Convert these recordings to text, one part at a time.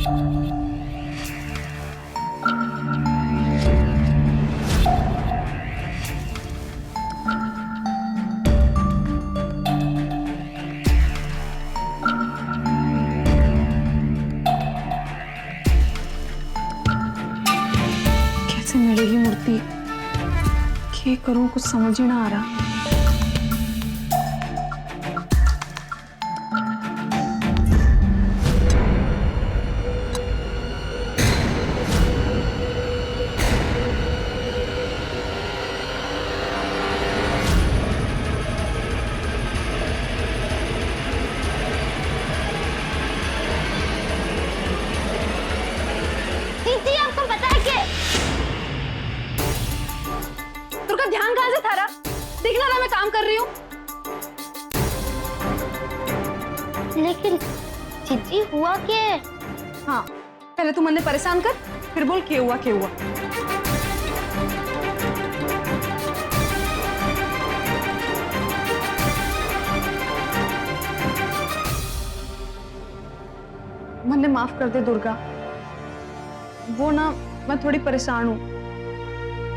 कैसे मिलेगी मूर्ति? क्या करूं, कुछ समझ ही ना आ रहा। दीदी आपको पता है कि तुर्का ध्यान कहाँ से था रहा? देखना ना मैं काम कर रही हूँ। लेकिन दीदी हुआ क्या? हाँ, पहले तू मन परेशान कर, फिर बोल क्या हुआ क्या हुआ। मन माफ कर दे दुर्गा। वो ना, मैं थोड़ी परेशान हूँ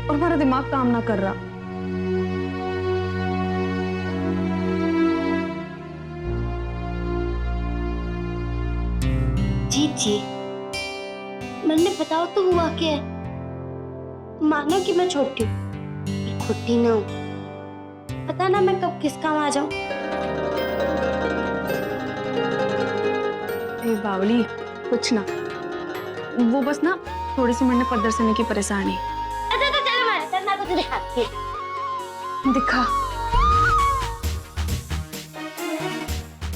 और हमारा दिमाग काम ना कर रहा। जी मैंने बताओ तो हुआ क्या? मानो कि मैं छोटी हूँ, खुट्टी ना हूँ। पता ना मैं कब किस काम आ जाऊं। ए बावली, कुछ ना, वो बस ना थोड़ी सी मैंने प्रदर्शनी की परेशानी। अच्छा तो चलो मैं तुझे दिखाती हूँ। दिखा।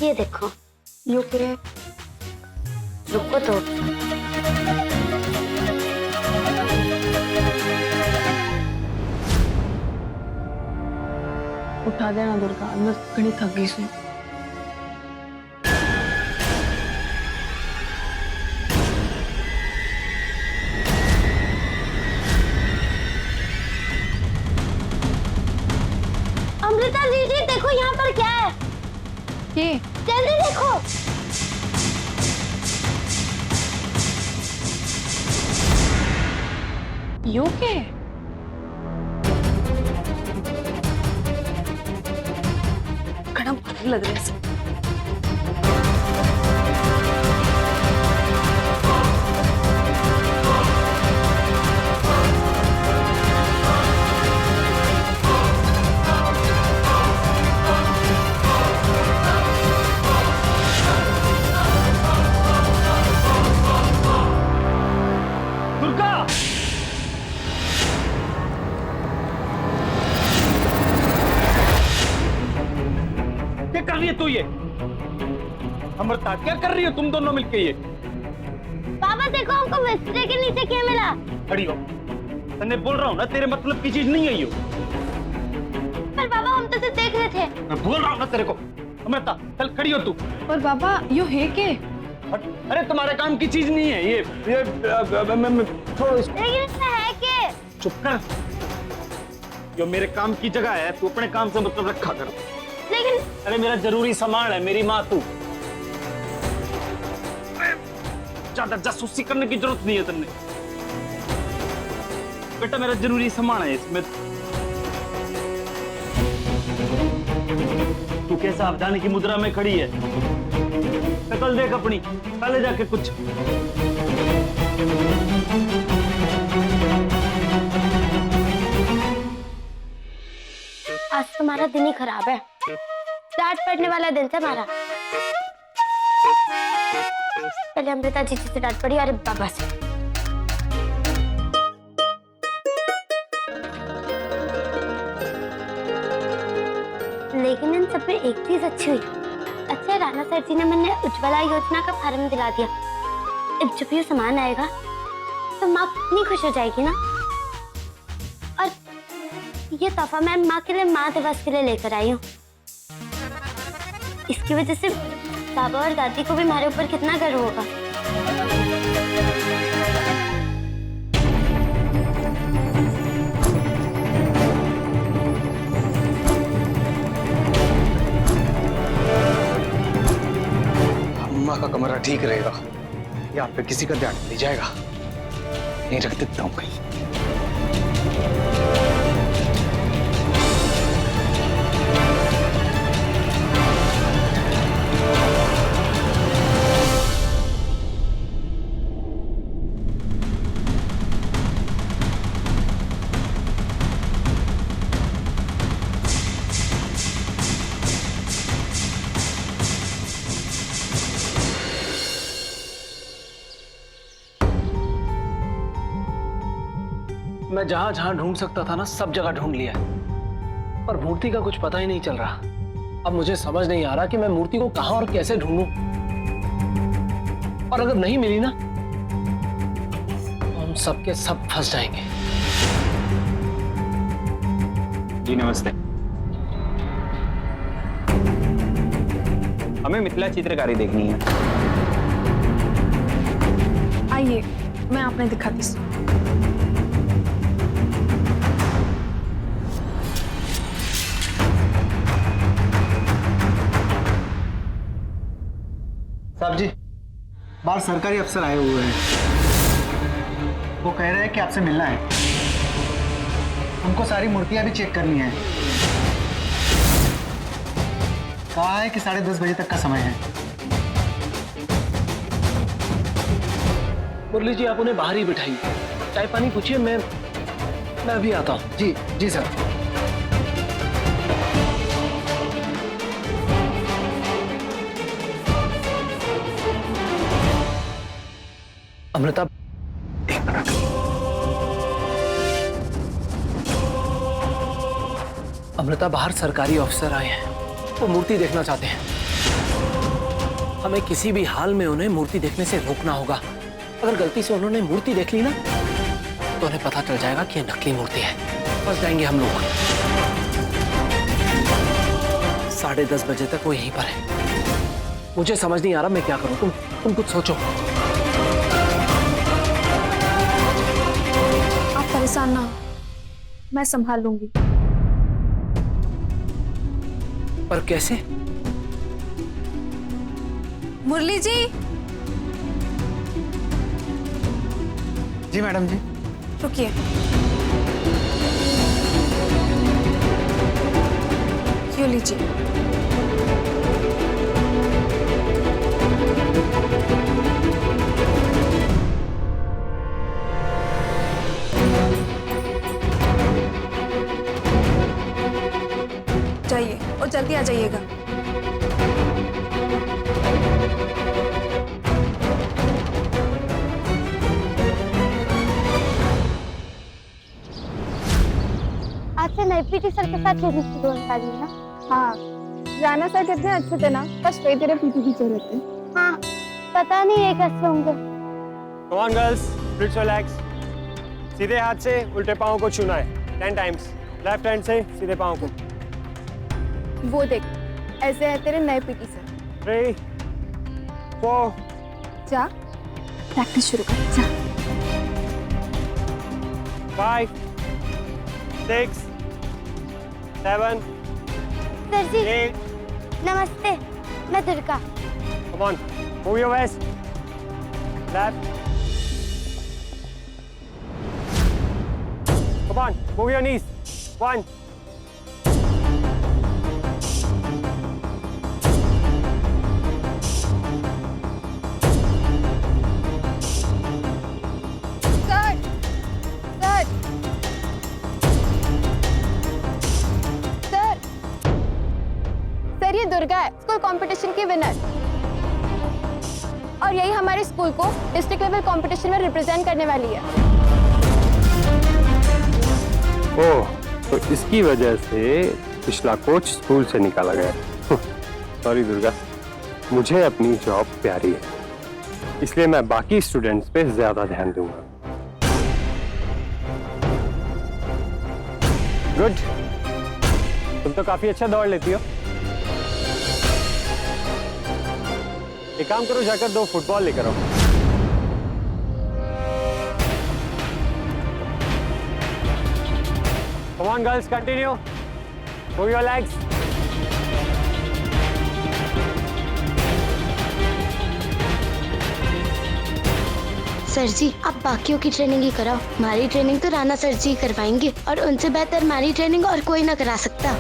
ये देखो, यो के रुको तो। उठा देना दुर्गा, मैं घनी थक गई हूँ। अमृता दीदी देखो यहाँ पर क्या है? ये जल्दी देखो। यो के कड़ा भारी लग रहा है। कर रही है तू ये? अमृता क्या कर रही हो तुम दोनों मिलके ये? पापा देखो हमको बिस्तर के नीचे क्या मिला? खड़ी हो, तन्ने बोल रहा हूँ ना तेरे मतलब की चीज नहीं है ये। पर पापा हम तो सिर्फ देख रहे थे। मैं बोल रहा हूँ ना तेरे को। अमृता चल खड़ी हो तू। पर बाबा यो है के? अरे तुम्हारे काम की चीज नहीं है ये छोड़ो इसको। लेकिन इसमें है क्या? चुप कर, जो मेरे काम की जगह है तू अपने काम से मतलब रखा कर। लेकिन अरे मेरा जरूरी सामान है, मेरी माँ तू। ज्यादा जासूसी करने की जरूरत नहीं है तुमने। बेटा मेरा जरूरी सामान है इसमें। तू कैसा सावधानी की मुद्रा में खड़ी है? कल देख अपनी, पहले जाके कुछ। आज तुम्हारा दिन ही खराब है। डांट पड़ने वाला दिन था हमारा। पहले अमृता जी से डांट पड़ी और बाबा से। लेकिन इन सब में एक चीज अच्छी हुई। अच्छा राणा सर जी ने मैंने उज्ज्वला योजना का फॉर्म दिला दिया। अब जब ये सामान आएगा तो माँ कितनी खुश हो जाएगी ना। और ये तोहफा मैं माँ के लिए माँ दिवस के लिए लेकर आई हूँ। इसकी वजह से बाबा और दादी को भी हमारे ऊपर कितना गर्व होगा। अम्मा का कमरा ठीक रहेगा, यहाँ पे किसी का ध्यान नहीं जाएगा। नहीं रख देता हूँ कहीं। मैं जहां जहां ढूंढ सकता था ना, सब जगह ढूंढ लिया है, पर मूर्ति का कुछ पता ही नहीं चल रहा। अब मुझे समझ नहीं आ रहा कि मैं मूर्ति को कहां और कैसे ढूंढूं। और अगर नहीं मिली ना, तो हम सब के सब फंस जाएंगे। जी नमस्ते। हमें मिथिला चित्रकारी देखनी है। आइए, मैं आपने दिखाती हूँ। साहब जी, बाहर सरकारी अफसर आए हुए हैं। वो कह रहे हैं कि आपसे मिलना है। उनको सारी मूर्तियां भी चेक करनी है। कहा है कि 10:30 बजे तक का समय है। मुरली जी, आप उन्हें बाहर ही बिठाइए, चाय पानी पूछिए, मैं अभी आता हूँ। जी जी सर। अमृता, एक मिनट। अमृता, बाहर सरकारी ऑफिसर आए हैं, वो मूर्ति देखना चाहते हैं। हमें किसी भी हाल में उन्हें मूर्ति देखने से रोकना होगा। अगर गलती से उन्होंने मूर्ति देख ली ना, तो उन्हें पता चल जाएगा कि ये नकली मूर्ति है। फंस जाएंगे हम लोग। 10:30 बजे तक वो यहीं पर है। मुझे समझ नहीं आ रहा मैं क्या करूं। तुम कुछ सोचो। परेशान ना हो, मैं संभाल लूंगी। पर कैसे? मुरली जी। जी मैडम जी। रुकिए। क्यों लीजिए। जाइए और जल्दी आ जाइएगा। आज से नए पीटी सर के साथ ट्रेनिंग शुरू होने वाली है ना? हाँ, राणा सर कितने अच्छे थे ना, बस वही तेरे पीछे पीछे रहते। हाँ, पता नहीं ये कैसे होंगे। Come on girls, please relax. सीधे हाथ से उल्टे पाँव को छूना है 10 टाइम्स। लेफ्ट हैंड से सीधे पाँव को। वो देख, ऐसे है तेरे नए पीटी सर। 3, 4, जा, प्रैक्टिस शुरू कर। जा। 5, 6, 7, सर जी 8. नमस्ते, मैं Durga. Come on, move your waist. Left. Come on, move your knees. 1. Sir, sir, sir, sir ये दुर्गा है, स्कूल कंपटीशन की विनर, और यही हमारे स्कूल को डिस्ट्रिक्ट लेवल कंपटीशन में रिप्रेजेंट करने वाली है। ओह, तो इसकी वजह से पिछला कोच स्कूल से निकाला गया। सॉरी दुर्गा, मुझे अपनी जॉब प्यारी है, इसलिए मैं बाकी स्टूडेंट्स पे ज्यादा ध्यान दूंगा। गुड, तुम तो काफी अच्छा दौड़ लेती हो। एक काम करो, जाकर 2 फुटबॉल लेकर आओ। Come on girls, continue. Move your legs. Sir ji, आप बाकियों की ट्रेनिंग ही कराओ। हमारी ट्रेनिंग तो राणा सर जी करवाएंगे और उनसे बेहतर हमारी ट्रेनिंग और कोई ना करा सकता।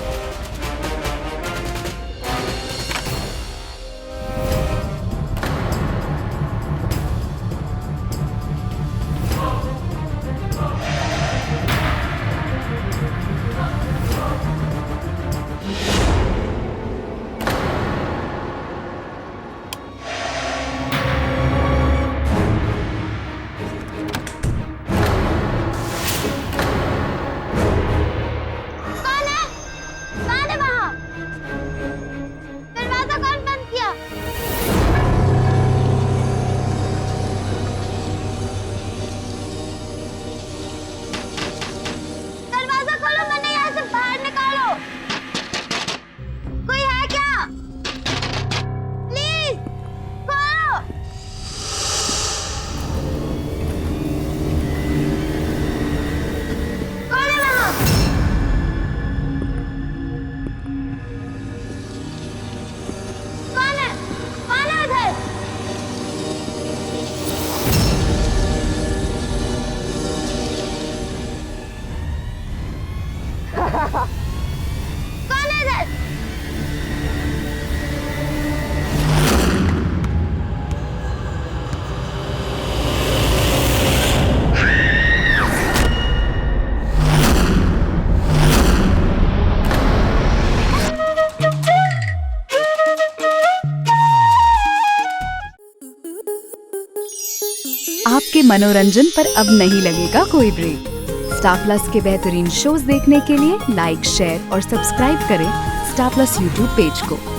आपके मनोरंजन पर अब नहीं लगेगा कोई ब्रेक। स्टार प्लस के बेहतरीन शोज देखने के लिए लाइक, शेयर और सब्सक्राइब करें स्टार प्लस यूट्यूब पेज को।